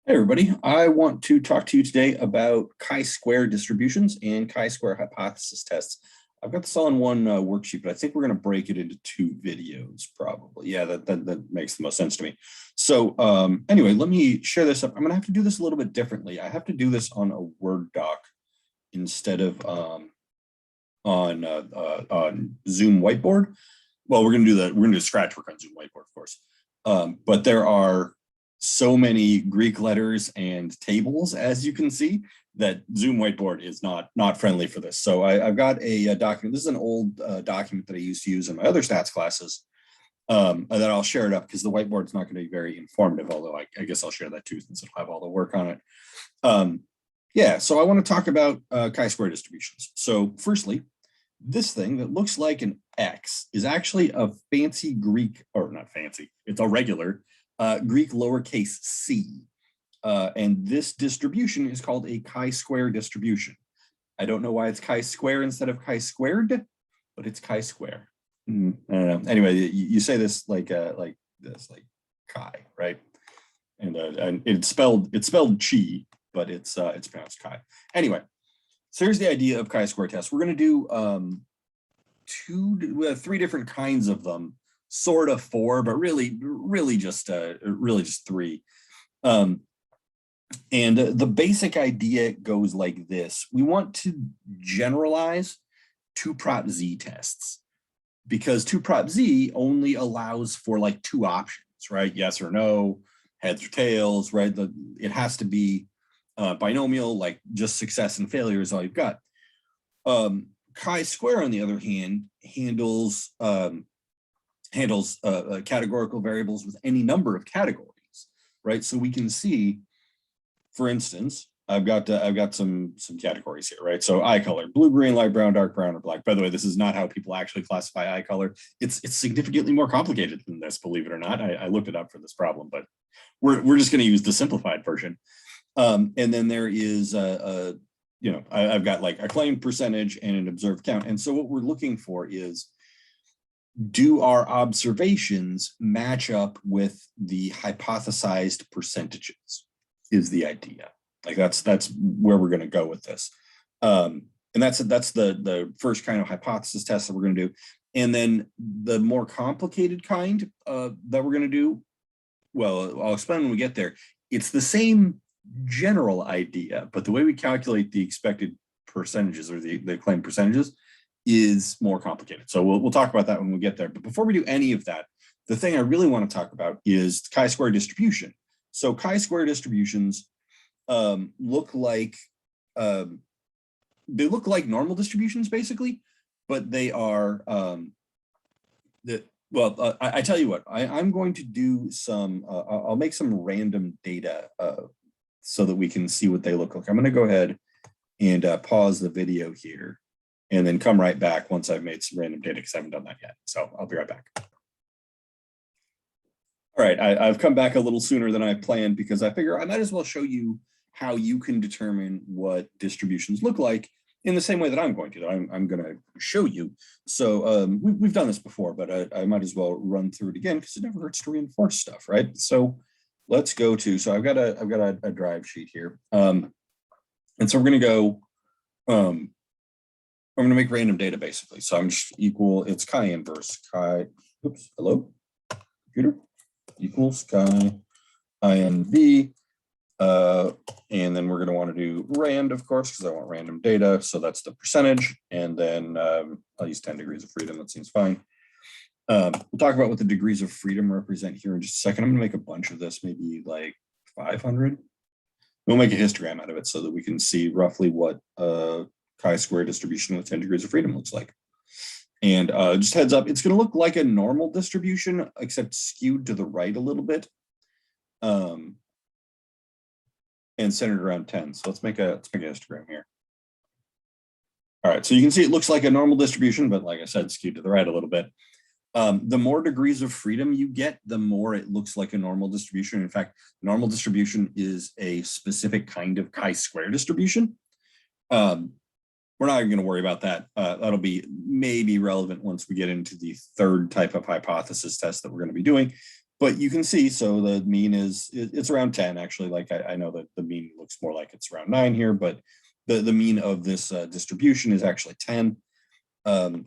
Hey everybody, I want to talk to you today about chi-square distributions and chi-square hypothesis tests. I've got this all in one worksheet, but I think we're going to break it into two videos probably. Yeah, that makes the most sense to me. So anyway, let me share this up. I'm going to have to do this a little bit differently. I have to do this on a Word doc instead of on Zoom whiteboard. Well, we're going to do scratch work on Zoom whiteboard, of course. But there are so many Greek letters and tables, as you can see, that Zoom whiteboard is not friendly for this. So I've got a document. This is an old document that I used to use in my other stats classes that I'll share it up because the whiteboard's not going to be very informative, although I guess I'll share that too since it'll have all the work on it. Yeah, so I want to talk about chi-square distributions. So firstly, this thing that looks like an X is actually a fancy Greek, or not fancy, it's a regular Greek lowercase c. And this distribution is called a chi-square distribution. I don't know why it's chi-square instead of chi-squared, but it's chi-square. I don't know. Anyway, you say this like this, like chi, right? And it's spelled chi, but it's pronounced chi. Anyway, so here's the idea of chi-square tests. We're going to do three different kinds of them. Sort of four, but really just three. And the basic idea goes like this. We want to generalize 2-prop z tests because 2-prop z only allows for like two options, right? Yes or no, heads or tails, right? It has to be binomial, like just success and failure is all you've got. Chi-square, on the other hand, handles categorical variables with any number of categories, right? So we can see, for instance, I've got some categories here, right? So eye color: blue, green, light brown, dark brown, or black. By the way, this is not how people actually classify eye color. It's significantly more complicated than this, believe it or not. I looked it up for this problem, but we're just going to use the simplified version. And then there is I've got like a claimed percentage and an observed count. And so what we're looking for is, do our observations match up with the hypothesized percentages is the idea. Like that's where we're going to go with this. And that's the first kind of hypothesis test that we're going to do. And then the more complicated kind that we're going to do, well, I'll explain when we get there. It's the same general idea, but the way we calculate the expected percentages or the claimed percentages is more complicated. So we'll talk about that when we get there. But before we do any of that, the thing I really want to talk about is chi-square distribution. So chi-square distributions look like normal distributions basically, but they are I tell you what, I'm going to do some I'll make some random data so that we can see what they look like. I'm going to go ahead and pause the video here and then come right back once I've made some random data, because I haven't done that yet. So I'll be right back. All right, I've come back a little sooner than I planned because I figure I might as well show you how you can determine what distributions look like in the same way that I'm going to, I'm going to show you. So we've done this before, but I might as well run through it again because it never hurts to reinforce stuff, right? So let's go to, so I've got a drive sheet here. And so we're going to go, I'm going to make random data basically. So I'm just equal, it's chi inverse, hello, computer, equals chi inv. And then we're going to want to do rand, of course, because I want random data. So that's the percentage. And then I'll use 10 degrees of freedom. That seems fine. We'll talk about what the degrees of freedom represent here in just a second. I'm going to make a bunch of this, maybe like 500. We'll make a histogram out of it so that we can see roughly what chi-square distribution with 10 degrees of freedom looks like. And just heads up, it's going to look like a normal distribution, except skewed to the right a little bit. And centered around 10. So let's make a histogram here. All right, so you can see it looks like a normal distribution, but like I said, skewed to the right a little bit. The more degrees of freedom you get, the more it looks like a normal distribution. In fact, normal distribution is a specific kind of chi-square distribution. We're not even going to worry about that. That'll be maybe relevant once we get into the third type of hypothesis test that we're going to be doing. But you can see, so the mean is, it's around 10, actually. Like I know that the mean looks more like it's around 9 here, but the mean of this distribution is actually 10. And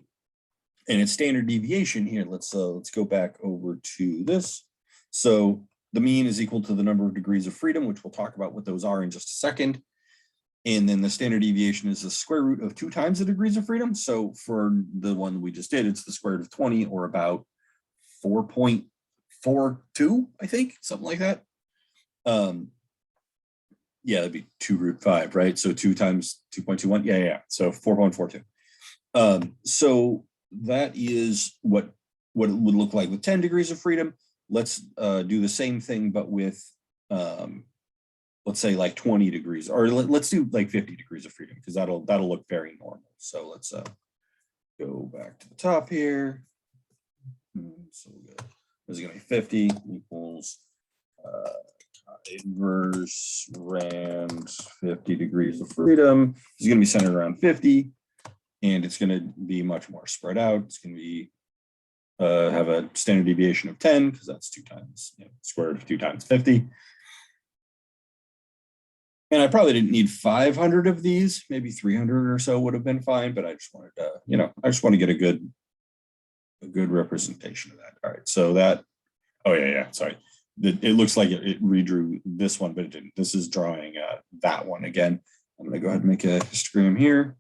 its standard deviation here, let's go back over to this. So the mean is equal to the number of degrees of freedom, which we'll talk about what those are in just a second. And then the standard deviation is the square root of 2 times the degrees of freedom. So for the one we just did, it's the square root of 20, or about 4.42, I think, something like that. Yeah, that'd be 2 root 5, right? So 2 times 2.21, yeah. So 4.42. So that is what it would look like with 10 degrees of freedom. Let's do the same thing, but with let's say like 20 degrees, or let's do like 50 degrees of freedom, because that'll look very normal. So let's go back to the top here. So this is going to be 50 equals inverse rand 50 degrees of freedom. It's going to be centered around 50, and it's going to be much more spread out. It's going to be have a standard deviation of 10, because that's 2 times, square root of 2 times 50. And I probably didn't need 500 of these, maybe 300 or so would have been fine, but I just wanted to, I just want to get a good representation of that. All right, so that, oh yeah, sorry. It looks like it redrew this one, but it didn't. This is drawing that one again. I'm gonna go ahead and make a histogram here.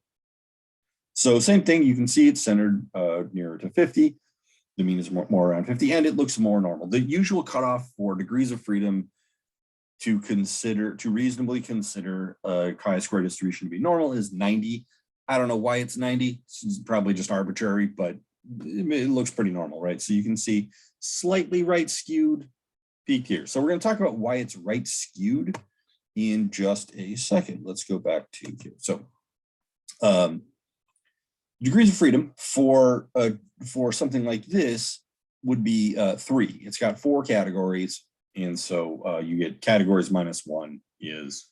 So same thing, you can see it's centered nearer to 50. The mean is more around 50, and it looks more normal. The usual cutoff for degrees of freedom to reasonably consider a chi-square distribution to be normal is 90. I don't know why it's 90. It's probably just arbitrary, but it looks pretty normal, right? So you can see slightly right skewed peak here. So we're going to talk about why it's right skewed in just a second. Let's go back to here. So degrees of freedom for something like this would be 3. It's got 4 categories. And so you get categories minus 1 is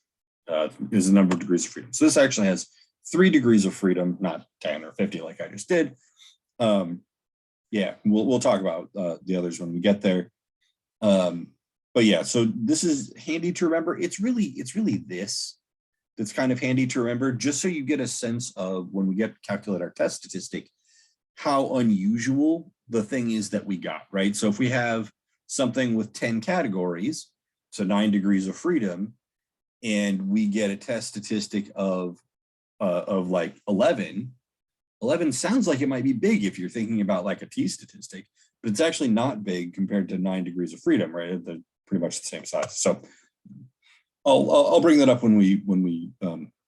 the number of degrees of freedom. So this actually has 3 degrees of freedom, not 10 or 50 like I just did. Yeah, we'll talk about the others when we get there. But yeah, so this is handy to remember. It's really this that's kind of handy to remember, just so you get a sense of, when we get to calculate our test statistic, how unusual the thing is that we got, right? So if we have something with 10 categories, so 9 degrees of freedom, and we get a test statistic of like 11 sounds like it might be big if you're thinking about like a t-statistic, but it's actually not big compared to 9 degrees of freedom, right? They're pretty much the same size. So I'll bring that up when we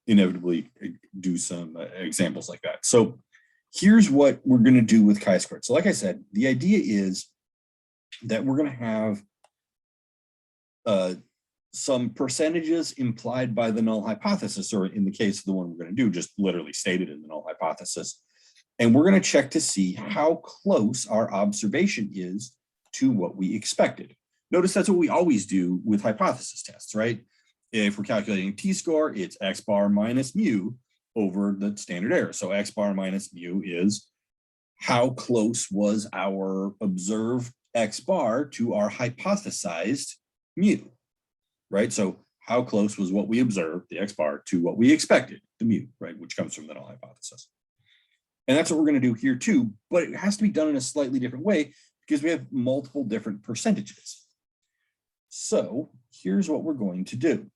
inevitably do some examples like that. So here's what we're going to do with chi-squared. So like I said, the idea is that we're going to have some percentages implied by the null hypothesis, or in the case of the one we're going to do, just literally stated in the null hypothesis. And we're going to check to see how close our observation is to what we expected. Notice that's what we always do with hypothesis tests, right? If we're calculating t-score, it's x bar minus mu over the standard error. So x bar minus mu is how close was our observed x bar to our hypothesized mu, right? So how close was what we observed, the x bar, to what we expected, the mu, right? Which comes from the null hypothesis. And that's what we're going to do here too, but it has to be done in a slightly different way because we have multiple different percentages. So here's what we're going to do.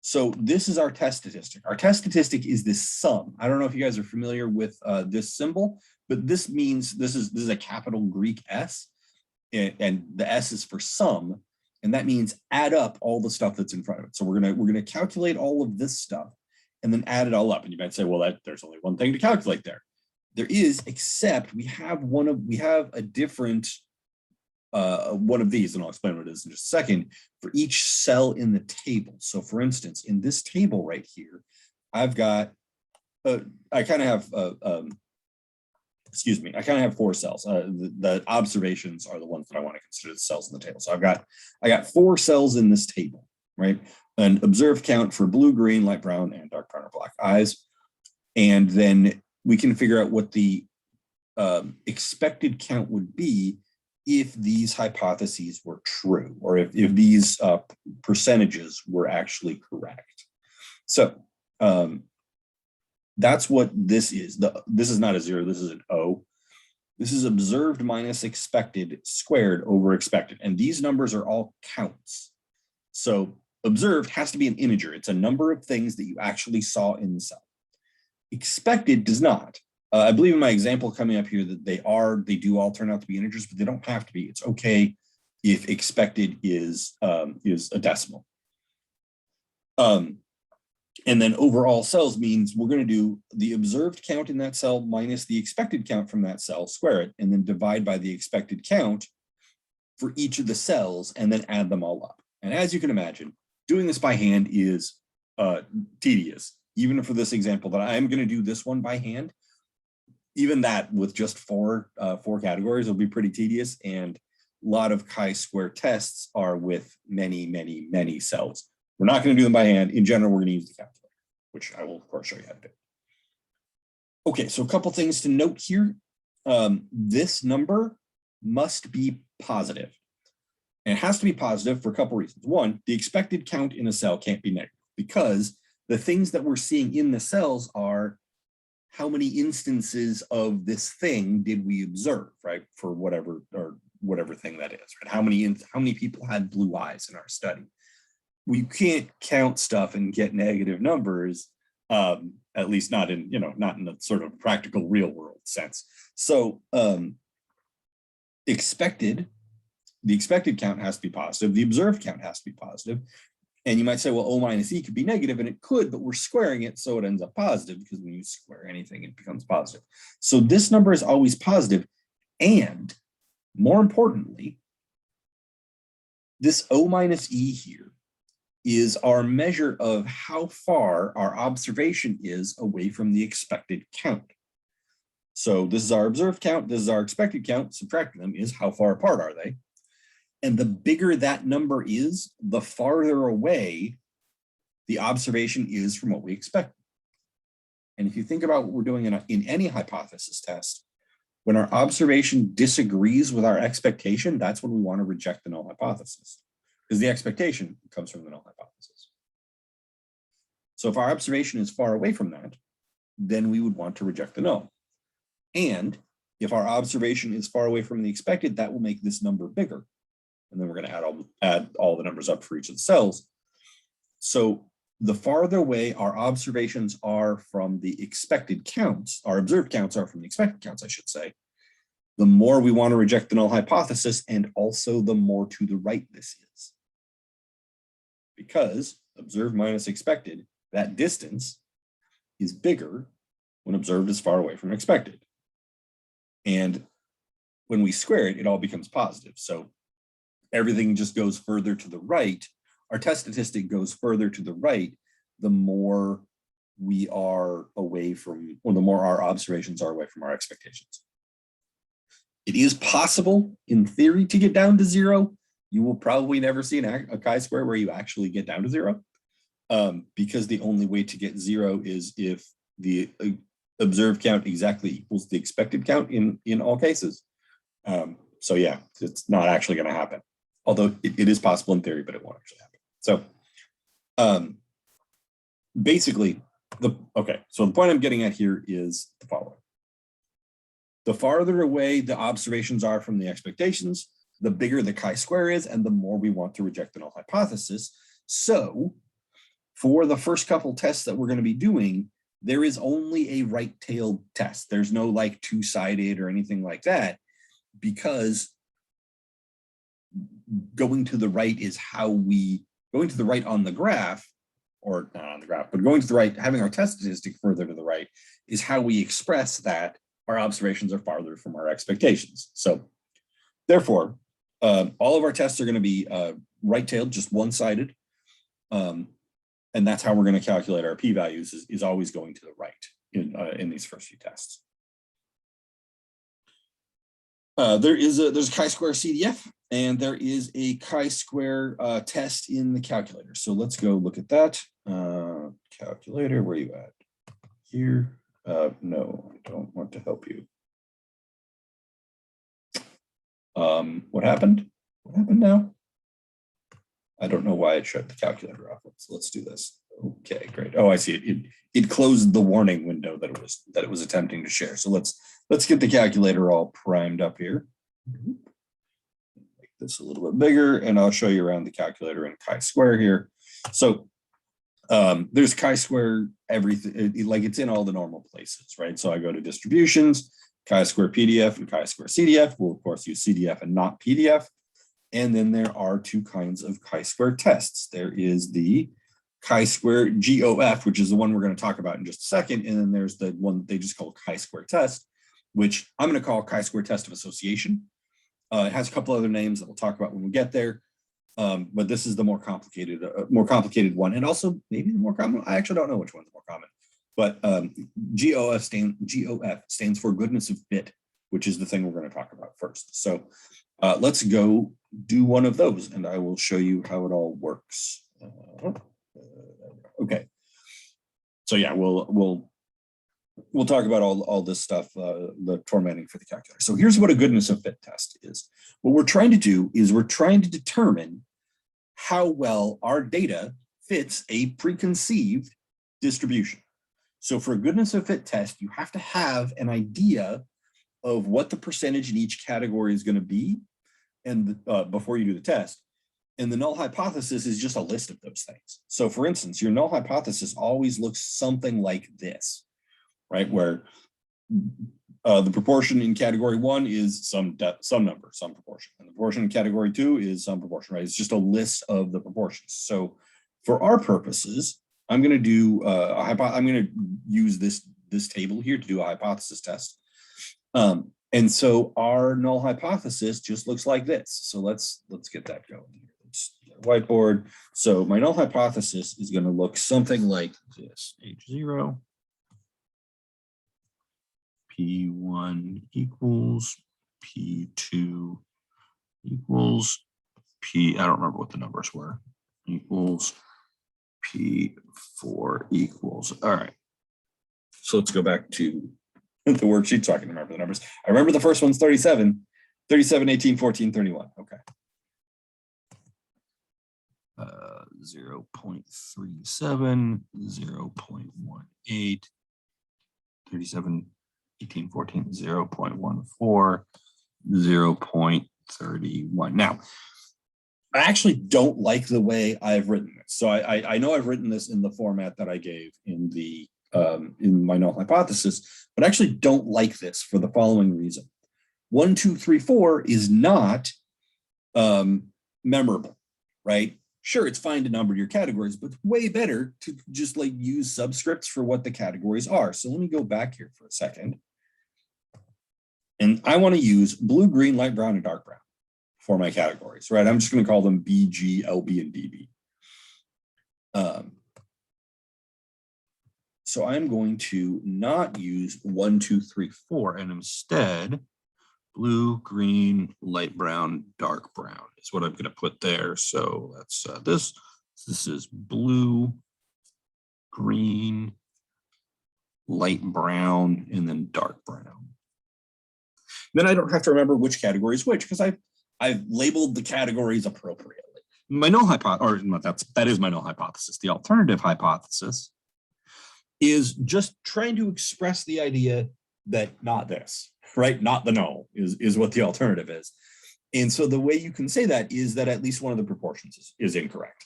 So this is our test statistic. Our test statistic is this sum. I don't know if you guys are familiar with this symbol, but this means this is a capital Greek S, and the S is for sum, and that means add up all the stuff that's in front of it. So we're gonna calculate all of this stuff and then add it all up. And you might say, well, there's only one thing to calculate there. There is, except we have a different one of these, and I'll explain what it is in just a second, for each cell in the table. So for instance, in this table right here, I've got, I kind of have, excuse me, I kind of have 4 cells. The observations are the ones that I want to consider the cells in the table. So I got 4 cells in this table, right? An observed count for blue, green, light brown, and dark brown or black eyes. And then we can figure out what the expected count would be if these hypotheses were true, or if these percentages were actually correct. So that's what this is. This is not a 0, this is an O. This is observed minus expected squared over expected. And these numbers are all counts. So observed has to be an integer. It's a number of things that you actually saw in the cell. Expected does not. I believe in my example coming up here that they do all turn out to be integers, but they don't have to be. It's okay if expected is a decimal. And then overall cells means we're going to do the observed count in that cell minus the expected count from that cell, square it, and then divide by the expected count for each of the cells, and then add them all up. And as you can imagine, doing this by hand is tedious. Even for this example that I'm going to do this one by hand, even that with just four categories will be pretty tedious. And a lot of chi-square tests are with many, many, many cells. We're not going to do them by hand. In general, we're going to use the calculator, which I will, of course, show you how to do. Okay, so a couple things to note here. This number must be positive. And it has to be positive for a couple reasons. One, the expected count in a cell can't be negative, because the things that we're seeing in the cells are how many instances of this thing did we observe, right? For whatever thing that is, right? How many people had blue eyes in our study? We can't count stuff and get negative numbers, at least not in the sort of practical real world sense. So the expected count has to be positive. The observed count has to be positive. And you might say, well, O minus E could be negative, and it could, but we're squaring it, so it ends up positive, because when you square anything, it becomes positive. So this number is always positive, and more importantly, this O minus E here is our measure of how far our observation is away from the expected count. So this is our observed count, this is our expected count, subtracting them is how far apart are they. And the bigger that number is, the farther away the observation is from what we expect. And if you think about what we're doing in any hypothesis test, when our observation disagrees with our expectation, that's when we want to reject the null hypothesis, because the expectation comes from the null hypothesis. So if our observation is far away from that, then we would want to reject the null. And if our observation is far away from the expected, that will make this number bigger. And then we're going to add all the numbers up for each of the cells. So the farther away our observations are from the expected counts, our observed counts are from the expected counts, I should say, the more we want to reject the null hypothesis, and also the more to the right this is. Because observed minus expected, that distance is bigger when observed is far away from expected. And when we square it, it all becomes positive. So everything just goes further to the right. Our test statistic goes further to the right, the more we are away from, or the more our observations are away from our expectations. It is possible, in theory, to get down to 0. You will probably never see a chi-square where you actually get down to 0, because the only way to get 0 is if the observed count exactly equals the expected count in all cases. So yeah, it's not actually going to happen. Although it is possible in theory, but it won't actually happen. So basically, so the point I'm getting at here is the following. The farther away the observations are from the expectations, the bigger the chi-square is, and the more we want to reject the null hypothesis. So for the first couple tests that we're going to be doing, there is only a right-tailed test. There's no like two-sided or anything like that, because going to the right is going to the right on the graph, or not on the graph, but going to the right, having our test statistic further to the right is how we express that our observations are farther from our expectations. So therefore, all of our tests are going to be right-tailed, just one-sided. And that's how we're going to calculate our p-values, is always going to the right in these first few tests. There's a chi-square CDF, and there is a chi-square test in the calculator. So let's go look at that. Calculator, where are you at? Here. No, I don't want to help you. What happened? What happened now? I don't know why it shut the calculator off. Let's do this. Okay, great. Oh, I see it. It closed the warning window that it was attempting to share. So let's get the calculator all primed up here. Make this a little bit bigger, and I'll show you around the calculator in chi-square here. So there's chi-square everything, like it's in all the normal places, right? So I go to distributions, chi-square PDF and chi-square CDF. We'll of course use CDF and not PDF. And then there are two kinds of chi-square tests. There is the chi-square GOF, which is the one we're going to talk about in just a second. And then there's the one that they just call chi-square test, which I'm going to call chi-square test of association. It has a couple other names that we'll talk about when we get there. But this is the more complicated one, and also maybe the more common. I actually don't know which one's more common, but GOF stands for goodness of fit, which is the thing we're going to talk about first. So let's go do one of those, and I will show you how it all works. Okay. So yeah, we'll talk about all this stuff, the formatting for the calculator. So here's what a goodness of fit test is. What we're trying to do is we're trying to determine how well our data fits a preconceived distribution. So for a goodness of fit test, you have to have an idea of what the percentage in each category is going to be, and before you do the test. And the null hypothesis is just a list of those things. So for instance, your null hypothesis always looks something like this, right? Where the proportion in category 1 is some number, some proportion. And the proportion in category 2 is some proportion, right? It's just a list of the proportions. So for our purposes, I'm going to do I'm going to use this table here to do a hypothesis test. And so our null hypothesis just looks like this. So let's get that going here. Let's get a whiteboard. So my null hypothesis is going to look something like this: H0, P1 equals P2 equals P, I don't remember what the numbers were, equals P4 equals. All right. So let's go back to the worksheet so I can remember the numbers. I remember the first one's 37, 18, 14, 31. Okay. 0.37, 0.18, 37, 18, 14, 0.14, 0.31. Now, I actually don't like the way I've written this. So I know I've written this in the format that I gave in the in my null hypothesis, but I actually don't like this for the following reason. 1, 2, 3, 4 is not memorable, right? Sure, it's fine to number your categories, but it's way better to just like use subscripts for what the categories are. So let me go back here for a second. And I want to use blue, green, light brown, and dark brown for my categories, right? I'm just going to call them B, G, LB, and DB. So I'm going to not use 1, 2, 3, 4, and instead blue, green, light brown, dark brown is what I'm going to put there. So that's this is blue, green, light brown, and then dark brown. Then I don't have to remember which category is which because I've labeled the categories appropriately. My null hypothesis, or that is my null hypothesis. The alternative hypothesis is just trying to express the idea that not this, right? Not the null is what the alternative is. And so the way you can say that is that at least one of the proportions is incorrect.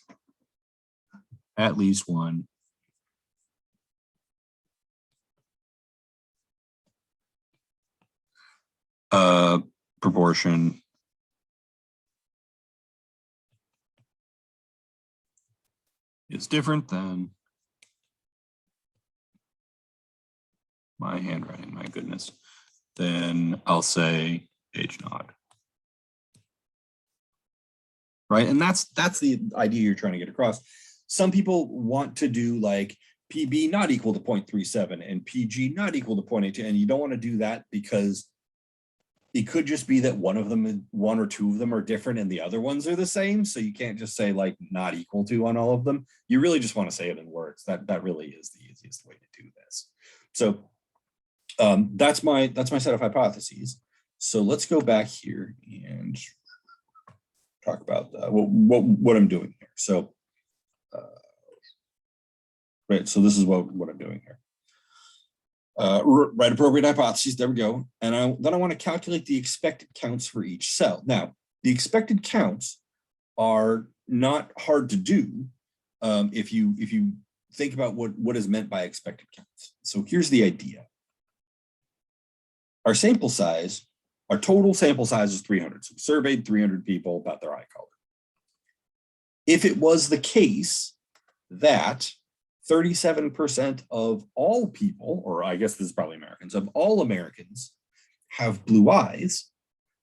At least one. Proportion is different than my handwriting, my goodness. Then I'll say H naught. Right, and that's the idea you're trying to get across. Some people want to do like PB not equal to 0.37 and PG not equal to 0.82, and you don't want to do that because it could just be that one or two of them are different and the other ones are the same. So you can't just say like not equal to on all of them. You really just want to say it in words. That really is the easiest way to do this. So that's my set of hypotheses. So let's go back here and talk about what I'm doing here. So, right, so this is what I'm doing here. Write appropriate hypotheses, there we go. And then I want to calculate the expected counts for each cell. Now, the expected counts are not hard to do if you think about what is meant by expected counts. So here's the idea. Our sample size, our total sample size is 300. So we surveyed 300 people about their eye color. If it was the case that 37% of all people, or I guess this is probably Americans, of all Americans have blue eyes,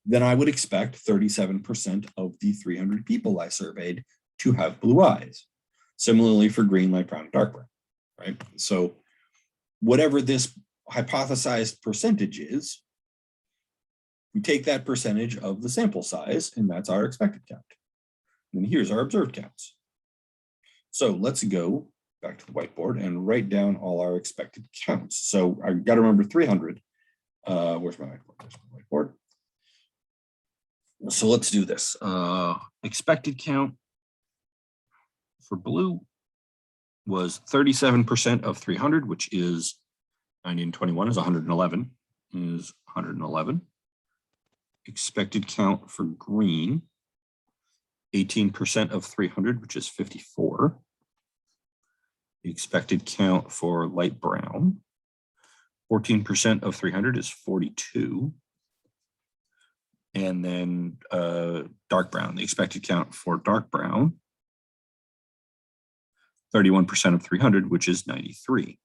then I would expect 37% of the 300 people I surveyed to have blue eyes. Similarly for green, light brown, dark brown, right? So whatever this hypothesized percentage is, we take that percentage of the sample size, and that's our expected count. And here's our observed counts. So let's go back to the whiteboard and write down all our expected counts. So I got to remember 300. Where's my whiteboard? There's my whiteboard. So let's do this. Expected count for blue was 37% of 300, which is 90 and 21 is 111, is 111. Expected count for green, 18% of 300, which is 54. The expected count for light brown, 14% of 300 is 42. And then dark brown, the expected count for dark brown, 31% of 300, which is 93. And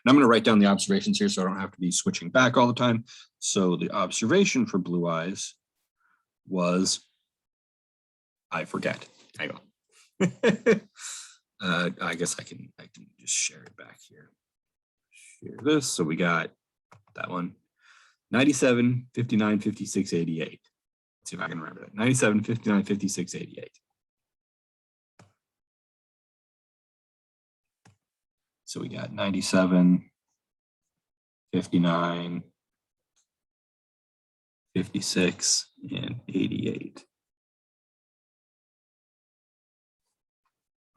I'm going to write down the observations here so I don't have to be switching back all the time. So the observation for blue eyes was, I forget. Hang on. I guess I can just share it back here. Share this. So we got that one. 97, 59, 56, 88. Let's see if I can remember that. 97, 59, 56, 88. So we got 97, 59, 56, and 88.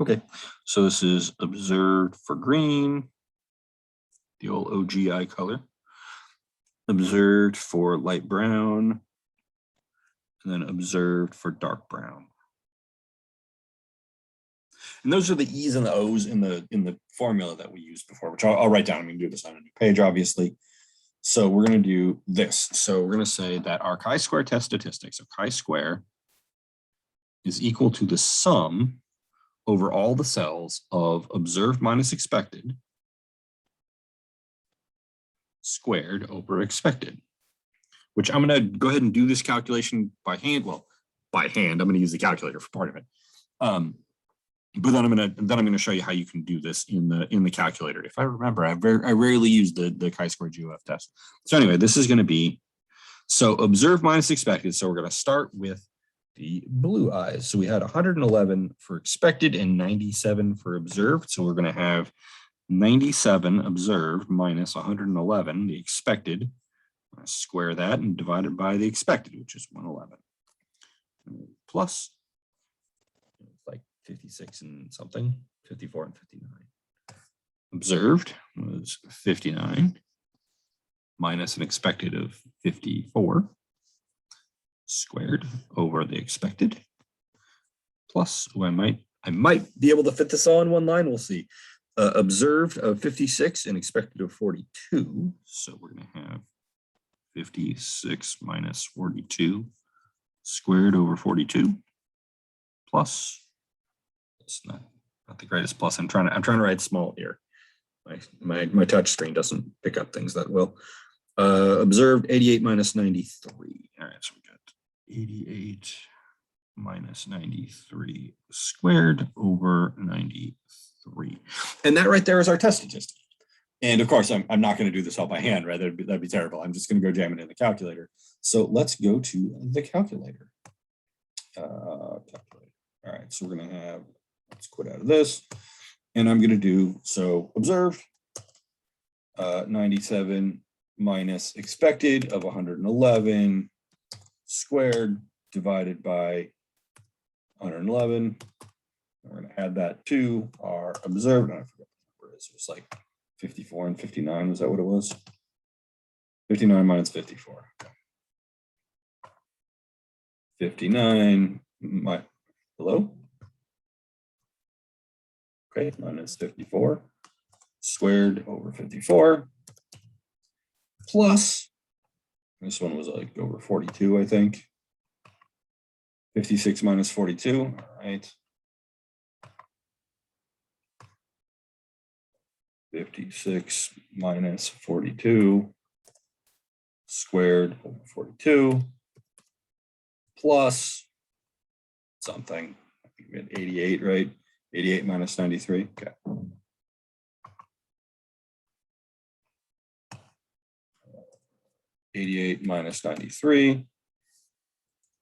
Okay, so this is observed for green, the old OGI color. Observed for light brown, and then observed for dark brown. And those are the E's and the O's in the formula that we used before, which I'll write down. I'm going to do this on a new page, obviously. So we're going to do this. So we're going to say that our chi-square test statistic, so chi-square is equal to the sum over all the cells of observed minus expected squared over expected, which I'm going to go ahead and do this calculation by hand. Well, by hand, I'm going to use the calculator for part of it. But then I'm going to show you how you can do this in the calculator. If I remember, I rarely use the chi-square GOF test. So anyway, this is going to be, so observed minus expected. So we're going to start with the blue eyes. So we had 111 for expected and 97 for observed. So we're going to have 97 observed minus 111, the expected. Square that and divide it by the expected, which is 111. Plus, like 56 and something, 54 and 59. Observed was 59 minus an expected of 54 squared over the expected. Plus, I might be able to fit this all in one line. We'll see. Observed of 56 and expected of 42. So we're going to have 56 minus 42 squared over 42 plus, it's not the greatest plus. I'm trying to write small here. My touch screen doesn't pick up things that well. Observed 88 minus 93. All right, so we got 88 minus 93 squared over 93. And that right there is our test statistic. And of course, I'm not going to do this all by hand, right? That'd be terrible. I'm just going to go jam it in the calculator. So let's go to the calculator. All right, so we're going to have, let's quit out of this. And I'm going to do, so observed 97 minus expected of 111 squared divided by 111. We're going to add that to our observed. I forget what the number is. It was like 54 and 59. Was that what it was? 59 minus 54. 59, hello? Okay, minus 54 squared over 54 plus, this one was like over 42, I think. 56 minus 42, all right. 56 minus 42 squared over 42 plus something. I think we had 88, right? 88 minus 93. Okay. $88 minus 93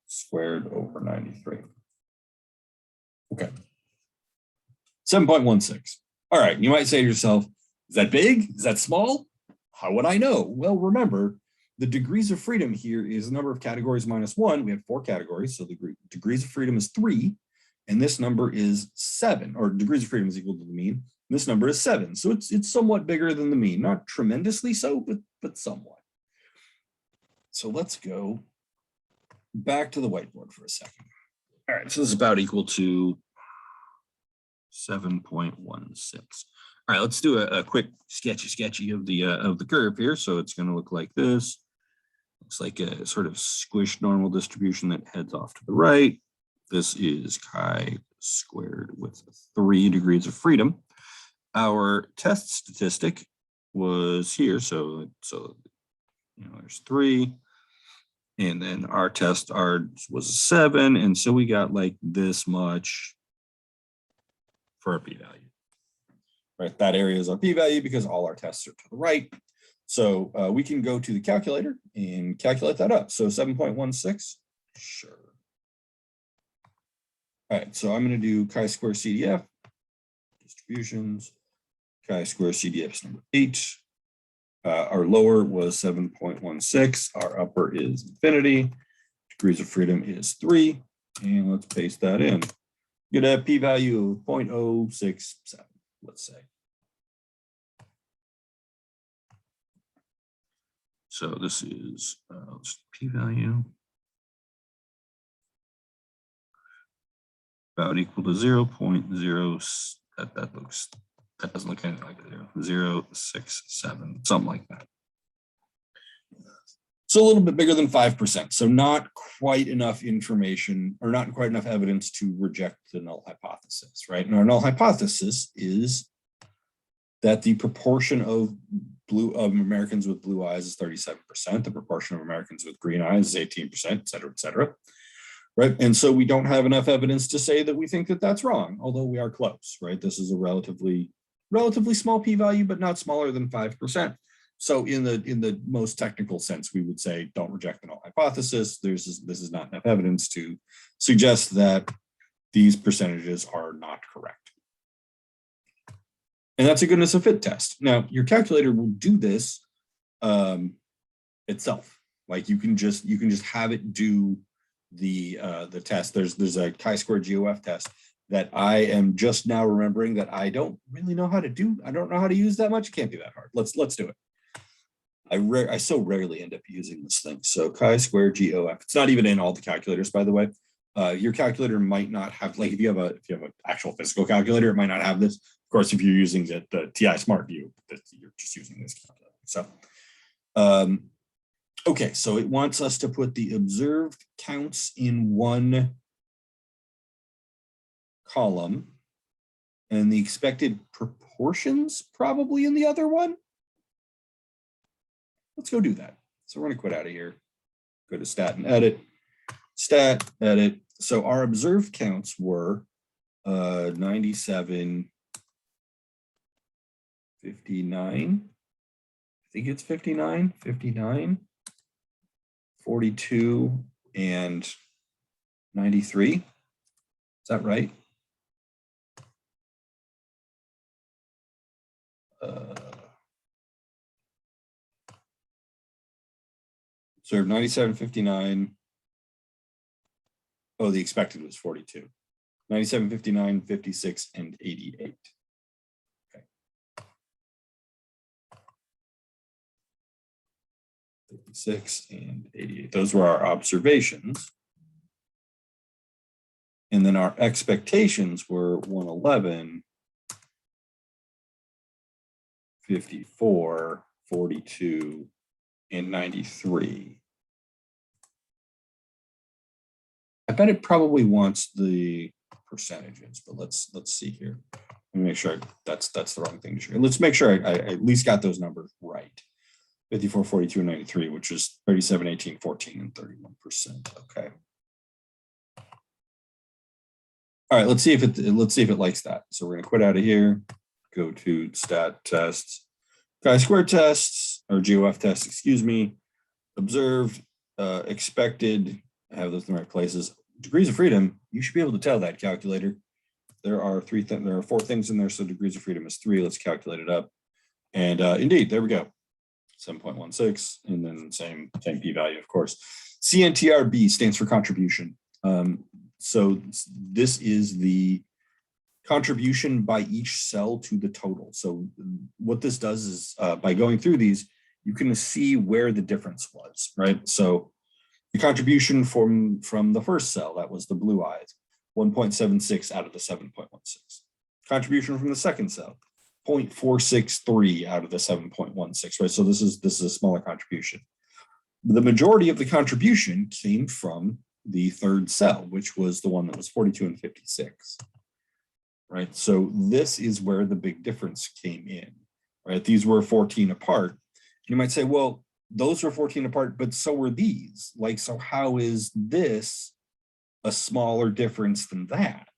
squared over 93. Okay. 7.16. All right. You might say to yourself, is that big? Is that small? How would I know? Well, remember, the degrees of freedom here is the number of categories minus 1. We have 4 categories, so the degrees of freedom is 3, and this number is 7, or degrees of freedom is equal to the mean. This number is 7, so it's somewhat bigger than the mean. Not tremendously so, but somewhat. So let's go back to the whiteboard for a second. All right, so this is about equal to 7.16. All right, let's do a quick sketchy of the curve here. So it's going to look like this. Looks like a sort of squished normal distribution that heads off to the right. This is chi squared with 3 degrees of freedom. Our test statistic was here, so you know there's 3, and then our test was 7, and so we got like this much for our p-value. Right, that area is our p-value because all our tests are to the right. So we can go to the calculator and calculate that up. So 7.16, sure. All right, so I'm going to do chi-square CDF, distributions, chi-square CDF is number 8. Our lower was 7.16, our upper is infinity, degrees of freedom is 3, and let's paste that in. Get a p-value of 0.067, let's say. So this is p-value about equal to 0.0. That doesn't look anything like 0.067, something like that. So a little bit bigger than 5%. So not quite enough information, or not quite enough evidence to reject the null hypothesis, right? And our null hypothesis is that the proportion of Americans with blue eyes is 37%. The proportion of Americans with green eyes is 18%, et cetera, right? And so we don't have enough evidence to say that we think that that's wrong, although we are close, right? This is a relatively small p-value, but not smaller than 5%. So in the most technical sense, we would say don't reject the null hypothesis. This is not enough evidence to suggest that these percentages are not correct. And that's a goodness of fit test. Now, your calculator will do this itself. Like you can just have it do the test. There's a chi-square GOF test that I am just now remembering that I don't really know how to do. I don't know how to use that much. It can't be that hard. Let's do it. I so rarely end up using this thing. So chi-square GOF. It's not even in all the calculators, by the way. Your calculator might not have, like if you have an actual physical calculator, it might not have this. Of course, if you're using the TI Smart View, you're just using this calculator. So, okay, so it wants us to put the observed counts in one column and the expected proportions probably in the other one. Let's go do that. So we're going to quit out of here. Go to stat and edit. Stat, edit. So our observed counts were 97, 59. I think it's 59, 42, and 93. Is that right? So we have 97, 59. Oh, the expected was 42. 97, 59, 56, and 88. Okay. 56 and 88. Those were our observations. And then our expectations were 111, 54, 42, and 93. I bet it probably wants the percentages, but let's see here. Let me make sure that's the wrong thing to share. Let's make sure I at least got those numbers right. 54, 42, and 93, which is 37, 18, 14, and 31%. Okay. All right, let's see if it likes that. So we're gonna quit out of here, go to stat tests, chi-square tests, or GOF tests, excuse me, observed, expected, I have those in the right places. Degrees of freedom, you should be able to tell that, calculator. There are four things in there, so degrees of freedom is 3. Let's calculate it up. And indeed, there we go. 7.16, and then same p-value, of course. CNTRB stands for contribution. So this is the contribution by each cell to the total. So what this does is by going through these, you can see where the difference was, right? So the contribution from the first cell, that was the blue eyes, 1.76 out of the 7.16. Contribution from the second cell, 0.463 out of the 7.16, right? So this is a smaller contribution. The majority of the contribution came from the third cell, which was the one that was 42 and 56, right? So this is where the big difference came in, right? These were 14 apart. You might say, well, those were 14 apart, but so were these. Like, so how is this a smaller difference than that,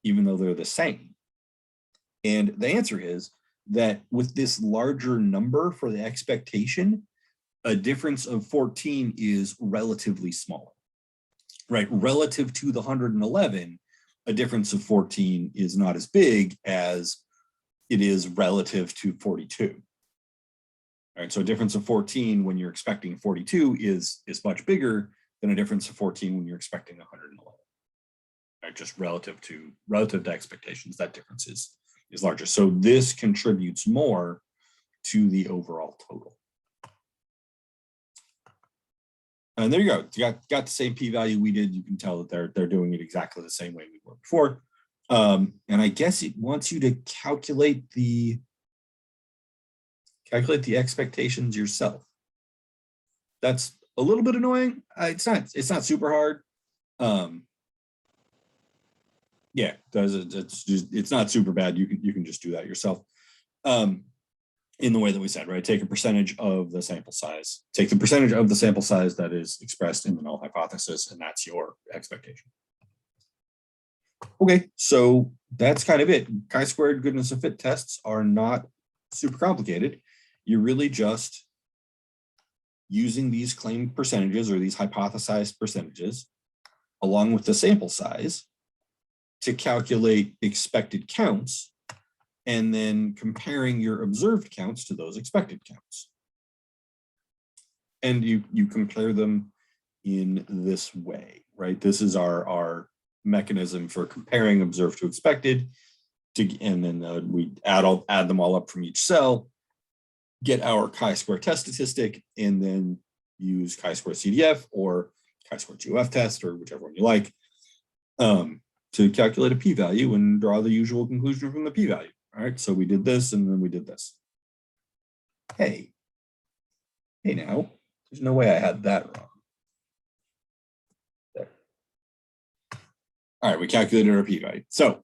even though they're the same? And the answer is that with this larger number for the expectation, a difference of 14 is relatively smaller, right? Relative to the 111, a difference of 14 is not as big as it is relative to 42. All right, so a difference of 14 when you're expecting 42 is much bigger than a difference of 14 when you're expecting 111. Right, just relative to expectations, that difference is larger. So this contributes more to the overall total. And there you go. You got the same p-value we did. You can tell that they're doing it exactly the same way we were before. And I guess it wants you to calculate the expectations yourself. That's a little bit annoying. It's not super hard. Yeah, it's not super bad. You can just do that yourself. In the way that we said, right? Take a percentage of the sample size. Take the percentage of the sample size that is expressed in the null hypothesis, and that's your expectation. Okay, so that's kind of it. Chi-squared goodness of fit tests are not super complicated. You're really just using these claimed percentages or these hypothesized percentages along with the sample size to calculate expected counts, and then comparing your observed counts to those expected counts. And you compare them in this way, right? This is our mechanism for comparing observed to expected, and then we add them all up from each cell, get our chi-square test statistic, and then use chi-square CDF or chi-square GOF test, or whichever one you like, to calculate a p-value and draw the usual conclusion from the p-value. All right, so we did this, and then we did this. Hey now, there's no way I had that wrong. There. All right, we calculated our p-value. So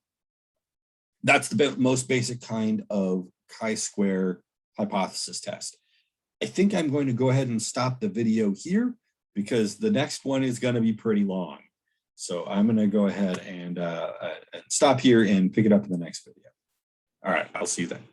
that's the most basic kind of chi-square hypothesis test. I think I'm going to go ahead and stop the video here because the next one is going to be pretty long. So I'm going to go ahead and stop here and pick it up in the next video. All right, I'll see you then.